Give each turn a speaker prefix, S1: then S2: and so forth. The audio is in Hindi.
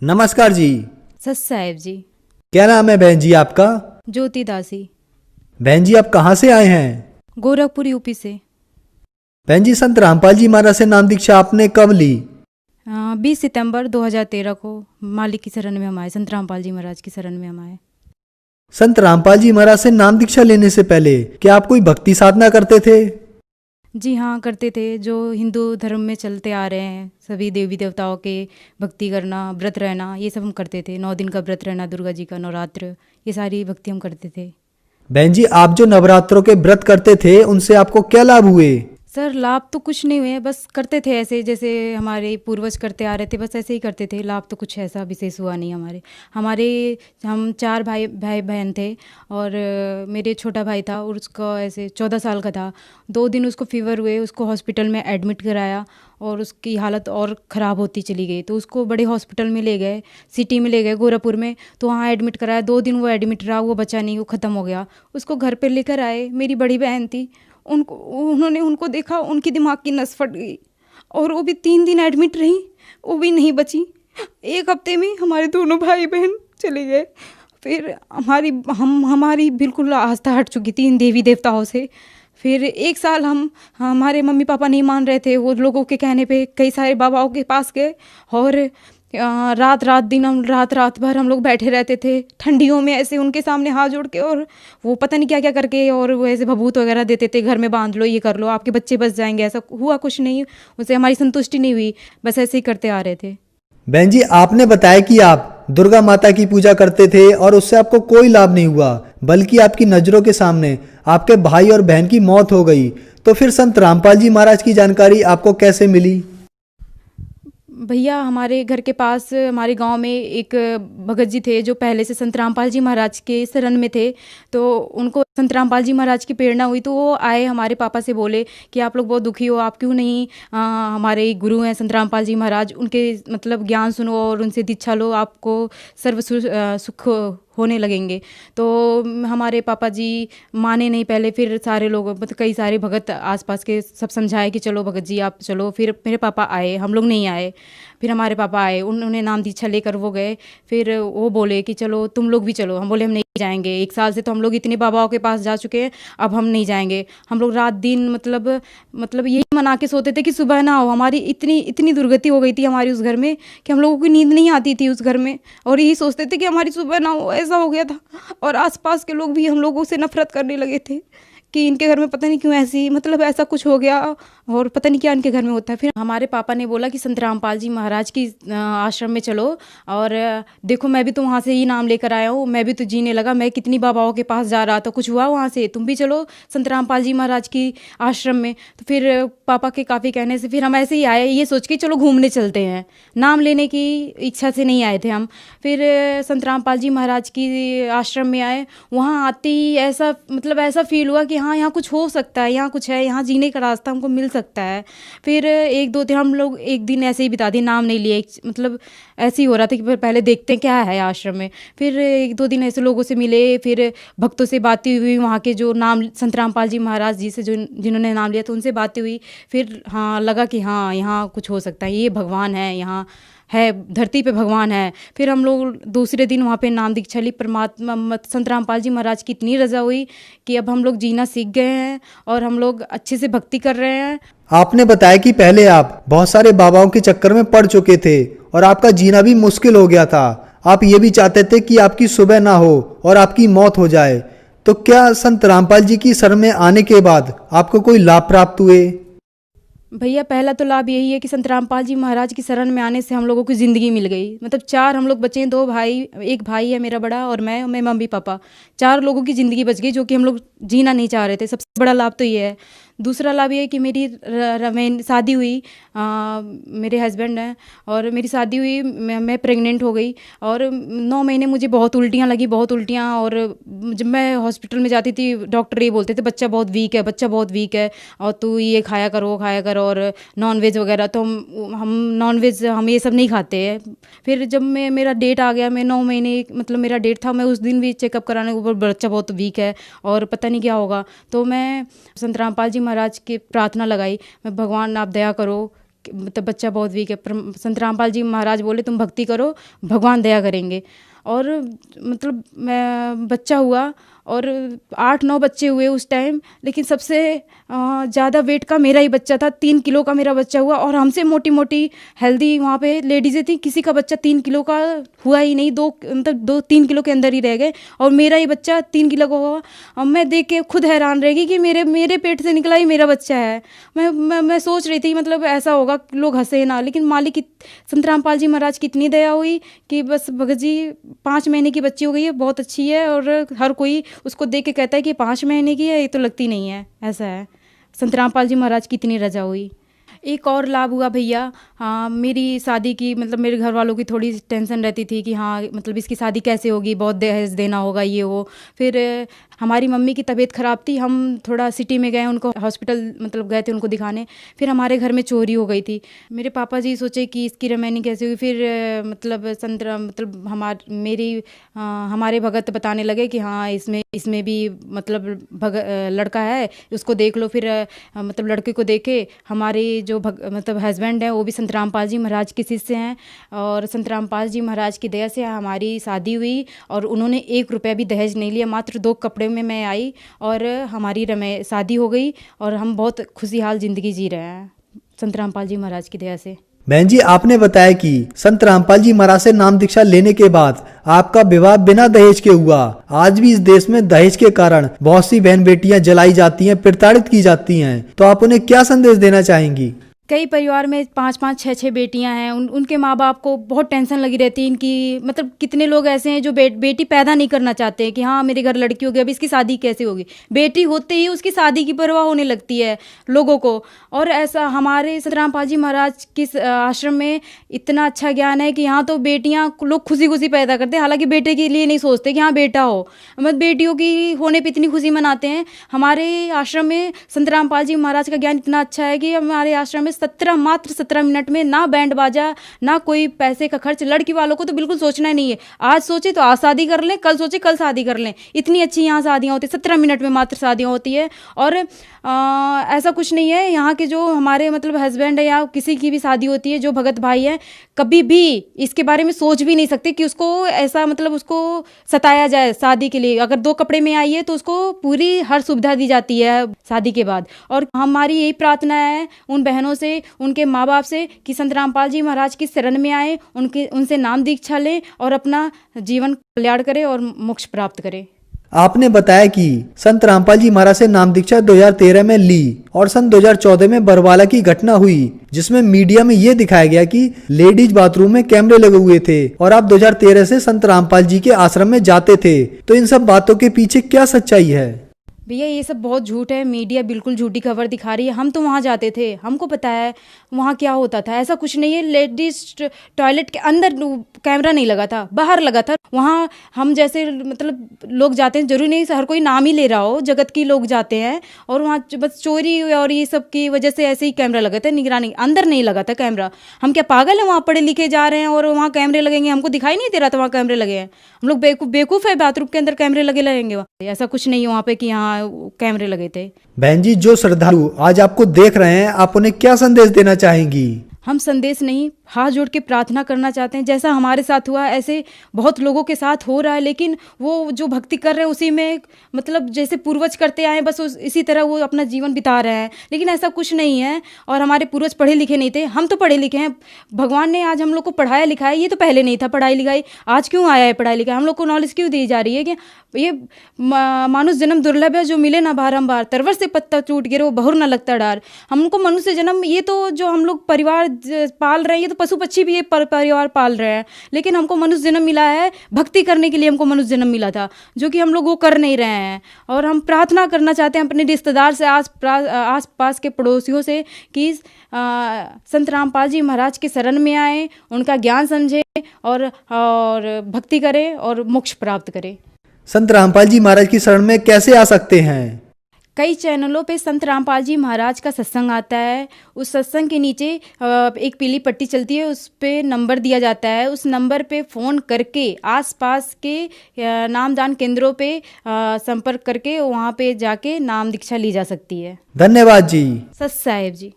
S1: नमस्कार जी।
S2: सत साहेब जी।
S1: क्या नाम है बहन जी आपका?
S2: ज्योति दासी।
S1: बहन जी आप कहाँ से आए हैं?
S2: गोरखपुर यूपी से।
S1: बहन जी संत रामपाल जी महाराज से नाम दीक्षा आपने कब ली?
S2: 20 सितंबर 2013 को मालिक की शरण में हम आए, संत रामपाल जी महाराज की शरण में हम आए।
S1: संत रामपाल जी महाराज से नाम दीक्षा लेने से पहले क्या आप कोई भक्ति साधना करते थे?
S2: जी हाँ, करते थे। जो हिंदू धर्म में चलते आ रहे हैं, सभी देवी देवताओं के भक्ति करना, व्रत रहना, ये सब हम करते थे। 9 दिन का व्रत रहना, दुर्गा जी का नवरात्र, ये सारी भक्ति हम करते थे।
S1: बहन जी आप जो नवरात्रों के व्रत करते थे उनसे आपको क्या लाभ हुए?
S2: सर लाभ तो कुछ नहीं हुए, बस करते थे ऐसे जैसे हमारे पूर्वज करते आ रहे थे, बस ऐसे ही करते थे। लाभ तो कुछ ऐसा विशेष हुआ नहीं हमारे हमारे हम 4 भाई भाई बहन थे और मेरे छोटा भाई था और उसका ऐसे 14 साल का था। 2 दिन उसको फीवर हुए, उसको हॉस्पिटल में एडमिट कराया और उसकी हालत और ख़राब होती चली गई, तो उसको बड़े हॉस्पिटल में ले गए, सिटी में ले गए गोरखपुर में, तो वहाँ एडमिट कराया। 2 दिन वो एडमिट रहा, वो बचा नहीं, वो ख़त्म हो गया। उसको घर पर लेकर आए, मेरी बड़ी बहन थी, उनको देखा, उनकी दिमाग की नस फट गई और वो भी 3 दिन एडमिट रही, वो भी नहीं बची। 1 हफ्ते में हमारे दोनों भाई बहन चले गए। फिर हमारी बिल्कुल आस्था हट चुकी थी इन देवी देवताओं से। फिर 1 साल हमारे मम्मी पापा नहीं मान रहे थे, वो लोगों के कहने पे कई सारे बाबाओं के पास गए और रात भर हम लोग बैठे रहते थे ठंडियों में, ऐसे उनके सामने हाथ जोड़ के, और वो पता नहीं क्या क्या करके, और वो ऐसे भभूत वगैरह देते थे, घर में बांध लो, ये कर लो, आपके बच्चे बच जाएंगे। ऐसा हुआ कुछ नहीं, उससे हमारी संतुष्टि नहीं हुई, बस ऐसे ही करते आ रहे थे।
S1: बहन जी आपने बताया कि आप दुर्गा माता की पूजा करते थे और उससे आपको कोई लाभ नहीं हुआ, बल्कि आपकी नज़रों के सामने आपके भाई और बहन की मौत हो गई। तो फिर संत रामपाल जी महाराज की जानकारी आपको कैसे मिली?
S2: भैया हमारे घर के पास हमारे गांव में एक भगत जी थे जो पहले से संत रामपाल जी महाराज के शरण में थे। तो उनको संत रामपाल जी महाराज की प्रेरणा हुई, तो वो आए, हमारे पापा से बोले कि आप लोग बहुत दुखी हो, आप क्यों नहीं हमारे गुरु हैं संत रामपाल जी महाराज, उनके मतलब ज्ञान सुनो और उनसे दीक्षा लो, आपको सुख होने लगेंगे। तो हमारे पापा जी माने नहीं पहले, फिर सारे लोग मतलब कई सारे भगत आसपास के सब समझाए कि चलो भगत जी आप चलो। फिर मेरे पापा आए, हम लोग नहीं आए। फिर हमारे पापा आए, उन्होंने नाम दीक्षा लेकर वो गए। फिर वो बोले कि चलो तुम लोग भी चलो। हम बोले हम नहीं जाएंगे, 1 साल से तो हम लोग इतने बाबाओं के पास जा चुके हैं, अब हम नहीं जाएंगे। हम लोग रात दिन मतलब यही मना के सोते थे कि सुबह ना हो। हमारी इतनी इतनी दुर्गति हो गई थी हमारी उस घर में कि हम लोगों की नींद नहीं आती थी उस घर में, और यही सोचते थे कि हमारी सुबह ना हो, ऐसा हो गया था। और आसपास के लोग भी हम लोगों से नफरत करने लगे थे कि इनके घर में पता नहीं क्यों ऐसी, मतलब ऐसा कुछ हो गया और पता नहीं क्या इनके घर में होता है। फिर हमारे पापा ने बोला कि संत रामपाल जी महाराज की आश्रम में चलो, और देखो मैं भी तो वहाँ से ही नाम लेकर आया हूँ, मैं भी तो जीने लगा, मैं कितनी बाबाओं के पास जा रहा था, कुछ हुआ वहाँ से, तुम भी चलो संत रामपाल जी महाराज की आश्रम में। तो फिर पापा के काफ़ी कहने से फिर हम ऐसे ही आए, ये सोच के चलो घूमने चलते हैं, नाम लेने की इच्छा से नहीं आए थे हम। फिर संत रामपाल जी महाराज की आश्रम में आए, वहाँ आते ही ऐसा मतलब ऐसा फील हुआ कि हाँ यहाँ कुछ हो सकता है, यहाँ कुछ है, यहाँ जीने का रास्ता हमको मिल सकता है। फिर 1-2 दिन हम लोग एक दिन ऐसे ही बिता दिए, नाम नहीं लिए, मतलब ऐसे ही हो रहा था कि पहले देखते हैं क्या है आश्रम में। फिर 1-2 दिन ऐसे लोगों से मिले, फिर भक्तों से बातें हुई, वहाँ के जो नाम संत रामपाल जी महाराज जी से जो जिन्होंने नाम लिया तो उनसे बातें हुई। फिर हाँ लगा कि हाँ यहाँ कुछ हो सकता है, ये भगवान है, यहाँ है, धरती पे भगवान है। फिर हम लोग दूसरे दिन वहाँ पे नाम दीक्षा ली। परमात्मा संत रामपाल जी महाराज की इतनी रजा हुई कि अब हम लोग जीना सीख गए हैं और हम लोग अच्छे से भक्ति कर रहे हैं।
S1: आपने बताया कि पहले आप बहुत सारे बाबाओं के चक्कर में पड़ चुके थे और आपका जीना भी मुश्किल हो गया था। आप ये भी चाहते थे कि आपकी सुबह ना हो और आपकी मौत हो जाए। तो क्या संत रामपाल जी की शरण में आने के बाद आपको कोई लाभ प्राप्त हुए?
S2: भैया पहला तो लाभ यही है कि संत रामपाल जी महाराज की शरण में आने से हम लोगों को ज़िंदगी मिल गई। मतलब 4 हम लोग बचे हैं, 2 भाई, एक भाई है मेरा बड़ा और मैं मम्मी पापा, 4 लोगों की ज़िंदगी बच गई जो कि हम लोग जीना नहीं चाह रहे थे। सबसे बड़ा लाभ तो ये है। दूसरा लाभ ये है कि मेरी शादी हुई, मेरे हस्बैंड हैं और मेरी शादी हुई, मैं प्रेग्नेंट हो गई और 9 महीने मुझे बहुत उल्टियाँ लगी, बहुत उल्टियाँ। और जब मैं हॉस्पिटल में जाती थी डॉक्टर ये बोलते थे बच्चा बहुत वीक है, बच्चा बहुत वीक है और तू ये खाया कर, वो खाया कर, और नॉन वेज वगैरह। तो हम नॉन वेज हम ये सब नहीं खाते हैं। फिर जब मेरा डेट आ गया, मैं 9 महीने मतलब मेरा डेट था, मैं उस दिन भी चेकअप कराने के ऊपर बच्चा बहुत वीक है और पता नहीं क्या होगा। तो मैं संत रामपाल जी महाराज की प्रार्थना लगाई, मैं भगवान आप दया करो मतलब बच्चा बहुत वीक है, पर संत रामपाल जी महाराज बोले तुम भक्ति करो, भगवान दया करेंगे। और मतलब मैं बच्चा हुआ और 8-9 बच्चे हुए उस टाइम, लेकिन सबसे ज़्यादा वेट का मेरा ही बच्चा था। 3 किलो का मेरा बच्चा हुआ, और हमसे मोटी मोटी हेल्दी वहाँ पे लेडीज़ें थी, किसी का बच्चा 3 किलो का हुआ ही नहीं। 2-3 किलो के अंदर ही रह गए, और मेरा ही बच्चा 3 किलो का हुआ। और मैं देख के खुद हैरान रह गई कि मेरे पेट से निकला ही मेरा बच्चा है। मैं सोच रही थी मतलब ऐसा होगा, लोग हंसे ना, लेकिन मालिक की, संत रामपाल जी महाराज की इतनी दया हुई कि बस भगत जी 5 महीने की बच्ची हो गई है, बहुत अच्छी है, और हर कोई उसको देख के कहता है कि 5 महीने की है, ये तो लगती नहीं है, ऐसा है। संत रामपाल जी महाराज की इतनी रजा हुई। एक और लाभ हुआ भैया, हाँ, मेरी शादी की मतलब मेरे घर वालों की थोड़ी टेंशन रहती थी कि हाँ मतलब इसकी शादी कैसे होगी, बहुत दहेज देना होगा ये वो। फिर हमारी मम्मी की तबीयत ख़राब थी, हम थोड़ा सिटी में गए, उनको हॉस्पिटल मतलब गए थे उनको दिखाने। फिर हमारे घर में चोरी हो गई थी। मेरे पापा जी सोचे कि इसकी रिमेनिंग कैसे हुई। फिर मतलब मतलब हमारे भगत बताने लगे कि हाँ इसमें भी मतलब लड़का है, उसको देख लो। फिर मतलब लड़के को देखे, हमारे जो मतलब हस्बैंड है वो भी संत रामपाल जी महाराज के शिष्य हैं, और संत रामपाल जी महाराज की दया से हमारी शादी हुई, और उन्होंने 1 रुपया भी दहेज नहीं लिया। मात्र 2 कपड़े में मैं आई और हमारी शादी हो गई, और हम बहुत खुशहाल ज़िंदगी जी रहे हैं संत रामपाल जी महाराज की दया से।
S1: बहन जी, आपने बताया कि संत रामपाल जी महाराज से नाम दीक्षा लेने के बाद आपका विवाह बिना दहेज के हुआ। आज भी इस देश में दहेज के कारण बहुत सी बहन बेटियां जलाई जाती हैं, प्रताड़ित की जाती हैं, तो आप उन्हें क्या संदेश देना चाहेंगी?
S2: कई परिवार में 5-5, 6-6 बेटियां हैं, उनके माँ बाप को बहुत टेंशन लगी रहती है इनकी। मतलब कितने लोग ऐसे हैं जो बेटी पैदा नहीं करना चाहते हैं कि हाँ मेरे घर लड़की हो गई, अभी इसकी शादी कैसे होगी। बेटी होते ही उसकी शादी की परवाह होने लगती है लोगों को। और ऐसा हमारे संत रामपाल जी महाराज के आश्रम में इतना अच्छा ज्ञान है कि यहाँ तो बेटियाँ लोग खुशी खुशी पैदा करते हैं, हालांकि बेटे के लिए नहीं सोचते कि हाँ बेटा हो, मतलब बेटियों की होने पर इतनी खुशी मनाते हैं। हमारे आश्रम में संत रामपाल जी महाराज का ज्ञान इतना अच्छा है कि हमारे आश्रम में मात्र 17 मिनट में ना बैंड बाजा, ना कोई पैसे का खर्च। लड़की वालों को तो बिल्कुल सोचना ही नहीं है, आज सोचे तो आज शादी कर लें, कल सोचे कल शादी कर लें। इतनी अच्छी यहाँ शादियाँ होती है, 17 मिनट में मात्र शादियाँ होती है। और ऐसा कुछ नहीं है, यहाँ के जो हमारे मतलब हस्बैंड है या किसी की भी शादी होती है, जो भगत भाई है, कभी भी इसके बारे में सोच भी नहीं सकते कि उसको ऐसा मतलब उसको सताया जाए शादी के लिए। अगर 2 कपड़े में आई है तो उसको पूरी हर सुविधा दी जाती है शादी के बाद। और हमारी यही प्रार्थना है उन बहनों से, उनके माँ बाप से, कि संत रामपाल जी महाराज की शरण में आए, उनसे नाम दीक्षा लें और अपना जीवन कल्याण करें और मोक्ष प्राप्त करें।
S1: आपने बताया कि संत रामपाल जी महाराज से नाम दीक्षा 2013 में ली, और सन 2014 में बरवाला की घटना हुई, जिसमें मीडिया में ये दिखाया गया कि लेडीज बाथरूम में कैमरे लगे हुए थे, और आप 2013 से संत रामपाल जी के आश्रम में जाते थे। तो इन सब बातों के पीछे क्या सच्चाई है?
S2: भैया ये सब बहुत झूठ है, मीडिया बिल्कुल झूठी खबर दिखा रही है। हम तो वहाँ जाते थे, हमको पता है वहाँ क्या होता था। ऐसा कुछ नहीं है, लेडीज टॉयलेट के अंदर कैमरा नहीं लगा था, बाहर लगा था। वहाँ हम जैसे मतलब लोग जाते हैं, जरूरी नहीं हर कोई नाम ही ले रहा हो, जगत की लोग जाते हैं, और वहाँ बस चोरी और ये सब की वजह से ऐसे ही कैमरा लगा था, निगरानी। अंदर नहीं लगा था कैमरा। हम क्या पागल है, वहाँ पढ़े लिखे जा रहे हैं और वहाँ कैमरे लगेंगे? हमको दिखाई नहीं दे रहा था वहाँ कैमरे लगे हैं। हम लोग बेवकूफ़ है, बाथरूम के अंदर कैमरे लगे रहेंगे? ऐसा कुछ नहीं है वहाँ पे कि यहाँ कैमरे लगे थे।
S1: बहन जी, जो श्रद्धालु आज आपको देख रहे हैं, आप उन्हें क्या संदेश देना चाहेंगी?
S2: हम संदेश नहीं, हाथ जोड़ के प्रार्थना करना चाहते हैं। जैसा हमारे साथ हुआ ऐसे बहुत लोगों के साथ हो रहा है, लेकिन वो जो भक्ति कर रहे हैं उसी में मतलब जैसे पूर्वज करते आए बस इसी तरह वो अपना जीवन बिता रहे हैं। लेकिन ऐसा कुछ नहीं है, और हमारे पूर्वज पढ़े लिखे नहीं थे, हम तो पढ़े लिखे हैं। भगवान ने आज हम लोग को पढ़ाया लिखाया, ये तो पहले नहीं था पढ़ाई लिखाई। आज क्यों आया है पढ़ाई लिखाई? हम लोग को नॉलेज क्यों दी जा रही है कि ये मानुष जन्म दुर्लभ है, जो मिले ना बारंबार। तरवर से पत्ता टूट गिरे वो बहुर ना लगता डार। हमको मनुष्य जन्म, ये तो जो हम लोग परिवार पाल रहे हैं, ये तो पशु पक्षी भी ये परिवार पाल रहे हैं, लेकिन हमको मनुष्य जन्म मिला है भक्ति करने के लिए। हमको मनुष्य जन्म मिला था, जो कि हम लोग वो कर नहीं रहे हैं। और हम प्रार्थना करना चाहते हैं अपने रिश्तेदार से, आस पास के पड़ोसियों से, कि संत रामपाल जी महाराज के शरण में आए, उनका ज्ञान समझे और भक्ति करें और मोक्ष प्राप्त करें।
S1: संत रामपाल जी महाराज की शरण में कैसे आ सकते हैं?
S2: कई चैनलों पे संत रामपाल जी महाराज का सत्संग आता है। उस सत्संग के नीचे एक पीली पट्टी चलती है, उस पे नंबर दिया जाता है। उस नंबर पे फ़ोन करके आसपास के नामदान केंद्रों पे संपर्क करके वहाँ पे जाके नाम दीक्षा ली जा सकती है।
S1: धन्यवाद जी।
S2: सत साहेब जी।